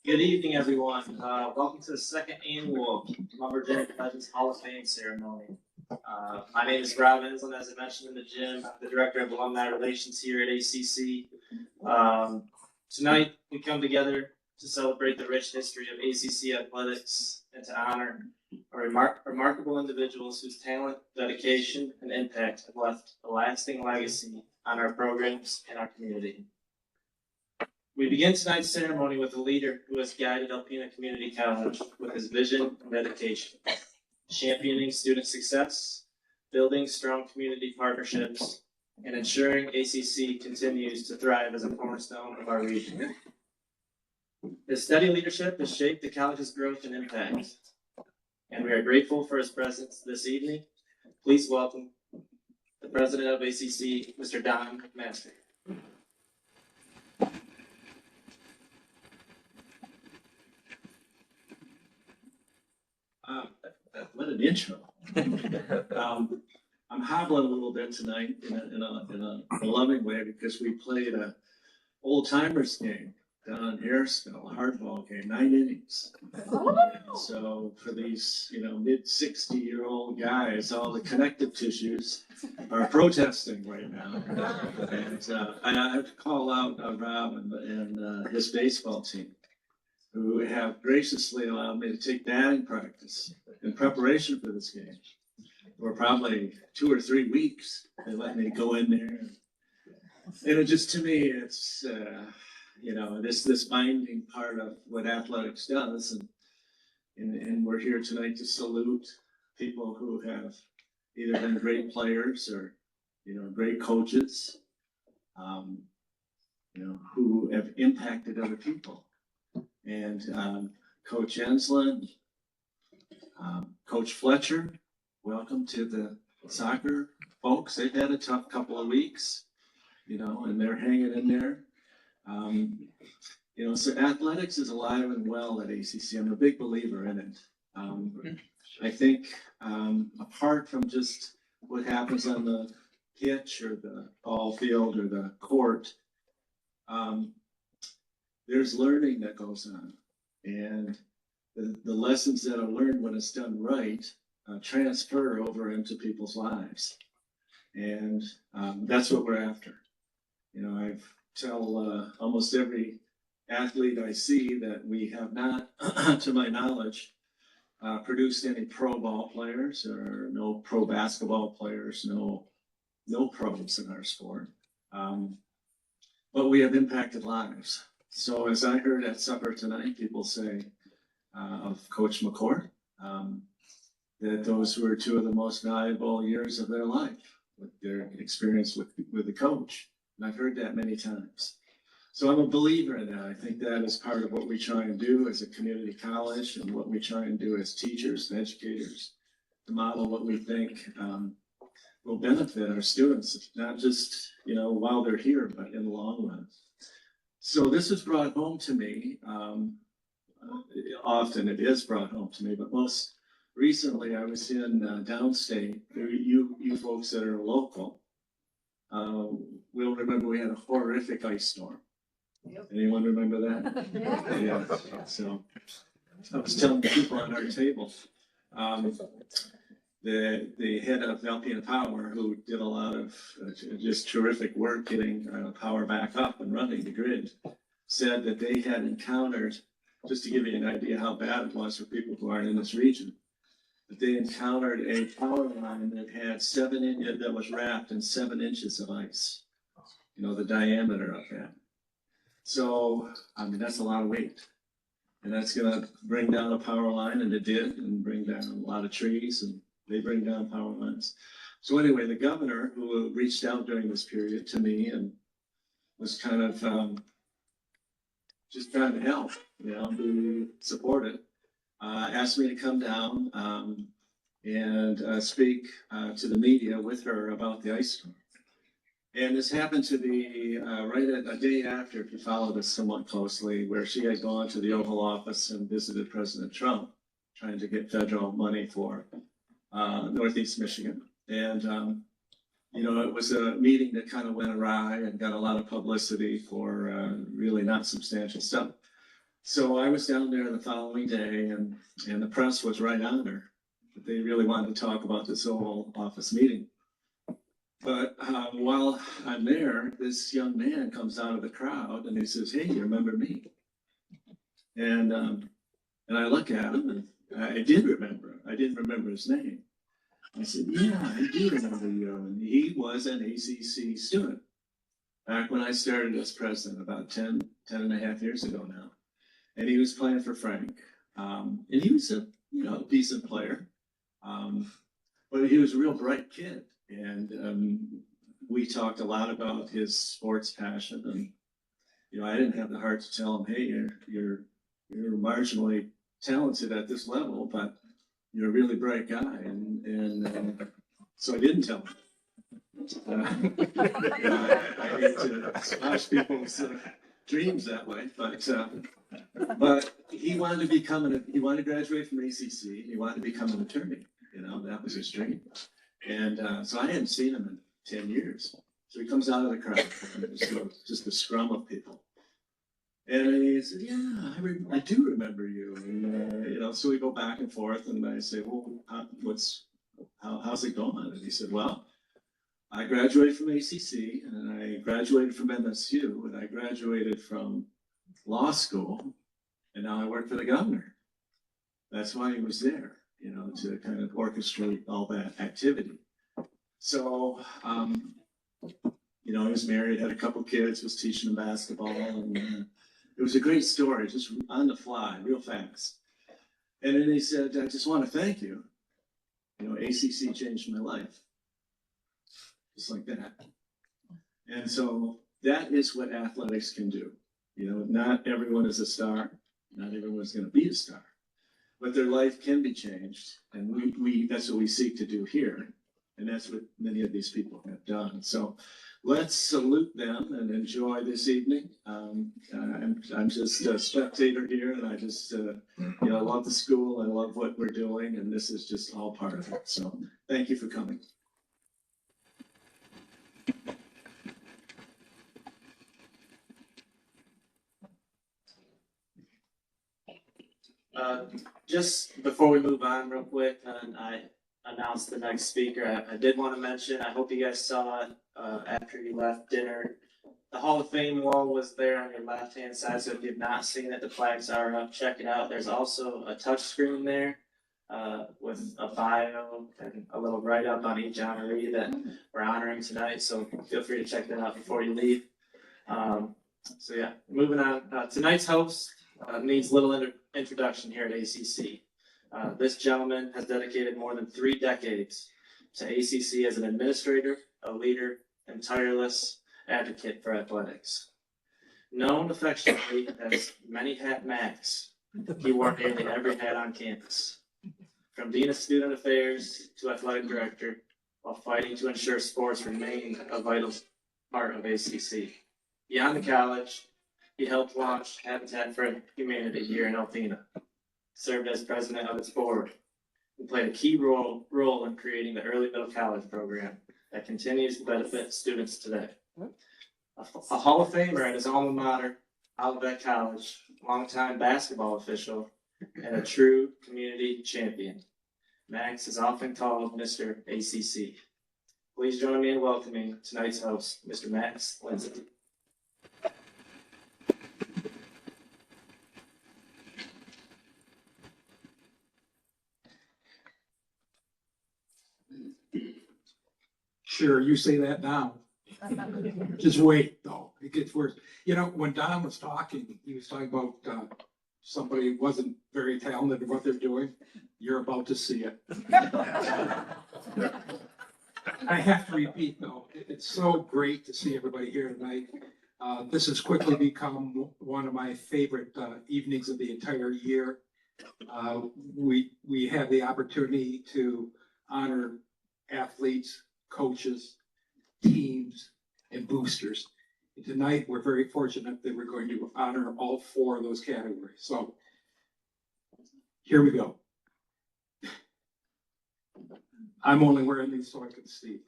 Good evening, everyone. Welcome to the second annual Lumberjack Legends Hall of Fame ceremony. My name is Rob Insland, as I mentioned in the gym. I'm the Director of Alumni Relations here at ACC. Tonight, we come together to celebrate the rich history of ACC athletics and to honor our remarkable individuals whose talent, dedication, and impact have left a lasting legacy on our programs and our community. We begin tonight's ceremony with a leader who has guided Alpena Community College with his vision and dedication, championing student success, building strong community partnerships, and ensuring ACC continues to thrive as a cornerstone of our region. His steady leadership has shaped the college's growth and impact, and we are grateful for his presence this evening. Please welcome the president of ACC, Mr. Dahm. What an intro. I'm hobbling a little bit tonight in a loving way because we played a old timers game down in Harrisville, a hardball game, 9 innings. So for these, mid 60-year-old guys, all the connective tissues are protesting right now. And I have to call out Rob and his baseball team, who have graciously allowed me to take batting practice in preparation for this game for probably 2 or 3 weeks. They let me go in there. And it just, to me, it's, this binding part of what athletics does. And we're here tonight to salute people who have either been great players or, great coaches, who have impacted other people. And Coach Insland, Coach Fletcher, welcome to the soccer folks. They've had a tough couple of weeks, and they're hanging in there. So athletics is alive and well at ACC. I'm a big believer in it. I think apart from just what happens on the pitch or the ball field or the court, there's learning that goes on, and the lessons that are learned when it's done right transfer over into people's lives, and that's what we're after. I tell almost every athlete I see that we have not, to my knowledge, produced any pro ball players or no pro basketball players, no pros in our sport, but we have impacted lives. So as I heard at supper tonight, people say of Coach McCourt, that those were 2 of the most valuable years of their life, with their experience with the coach. And I've heard that many times. So I'm a believer in that. I think that is part of what we try and do as a community college and what we try and do as teachers and educators, to model what we think will benefit our students, not just, while they're here, but in the long run. So this is brought home to me. Often it is brought home to me, but most recently I was in downstate. You folks that are local will remember we had a horrific ice storm. Yep. Anyone remember that? Yeah. So I was telling the people at our table, the head of Alpena Power, who did a lot of just terrific work getting power back up and running the grid, said that they had encountered, just to give you an idea how bad it was for people who aren't in this region, that they encountered a power line that had that was wrapped in 7 inches of ice, the diameter of that. So, that's a lot of weight. And that's going to bring down a power line, and it did, and bring down a lot of trees, and they bring down power lines. So anyway, the governor, who reached out during this period to me and was kind of just trying to help, be supportive, asked me to come down and speak to the media with her about the ice storm. And this happened to be right at a day after, if you followed us somewhat closely, where she had gone to the Oval Office and visited President Trump, trying to get federal money for Northeast Michigan. And, it was a meeting that kind of went awry and got a lot of publicity for really not substantial stuff. So I was down there the following day, and the press was right on her. They really wanted to talk about this Oval Office meeting. But while I'm there, this young man comes out of the crowd and he says, "Hey, you remember me?" And I look at him, and I did remember him. I didn't remember his name. I said, "Yeah, I do remember you." And he was an ACC student back when I started as president about 10 and a half years ago now. And he was playing for Frank. And he was a decent player. But he was a real bright kid. And we talked a lot about his sports passion. And, I didn't have the heart to tell him, "Hey, you're marginally talented at this level, but you're a really bright guy." And so I didn't tell him. I hate to smash people's dreams that way, but he wanted to graduate from ACC. He wanted to become an attorney. That was his dream. And so I hadn't seen him in 10 years. So he comes out of the crowd, and there's just a scrum of people. And he said, "Yeah, I do remember you." And, so we go back and forth, and I say, "Well, how's it going?" And he said, "Well, I graduated from ACC, and I graduated from MSU, and I graduated from law school, and now I work for the governor." That's why he was there, to kind of orchestrate all that activity. So, he was married, had a couple kids, was teaching them basketball, and it was a great story, just on the fly, real fast. And then he said, "I just want to thank you. ACC changed my life." Just like that. And so that is what athletics can do. Not everyone is a star. Not everyone's going to be a star. But their life can be changed. And that's what we seek to do here. And that's what many of these people have done. So let's salute them and enjoy this evening. I'm just a spectator here, and I just, I love the school. I love what we're doing, and this is just all part of it. So thank you for coming. Just before we move on real quick, and I announce the next speaker, I did want to mention, I hope you guys saw it after you left dinner. The Hall of Fame wall was there on your left-hand side, so if you've not seen it, the flags are up. Check it out. There's also a touch screen there with a bio and a little write-up on each honoree that we're honoring tonight, so feel free to check that out before you leave. So yeah, moving on. Tonight's host needs little introduction here at ACC. This gentleman has dedicated more than 3 decades to ACC as an administrator, a leader, and tireless advocate for athletics. Known affectionately as Many Hat Max, he wore nearly every hat on campus, from Dean of Student Affairs to Athletic Director, while fighting to ensure sports remained a vital part of ACC. Beyond the college, he helped launch Habitat for Humanity here in Alpena, served as president of its board, and played a key role in creating the early middle college program that continues to benefit students today. A Hall of Famer at his alma mater, Olivet College, longtime basketball official, and a true community champion, Max is often called Mr. ACC. Please join me in welcoming tonight's host, Mr. Max Lindsay. Sure, you say that now. Just wait, though. It gets worse. When Dahm was talking, he was talking about somebody who wasn't very talented at what they're doing. You're about to see it. I have to repeat, though, it's so great to see everybody here tonight. This has quickly become one of my favorite evenings of the entire year. We have the opportunity to honor athletes, coaches, teams, and boosters. And tonight, we're very fortunate that we're going to honor all 4 of those categories. So here we go. I'm only wearing these so I can see.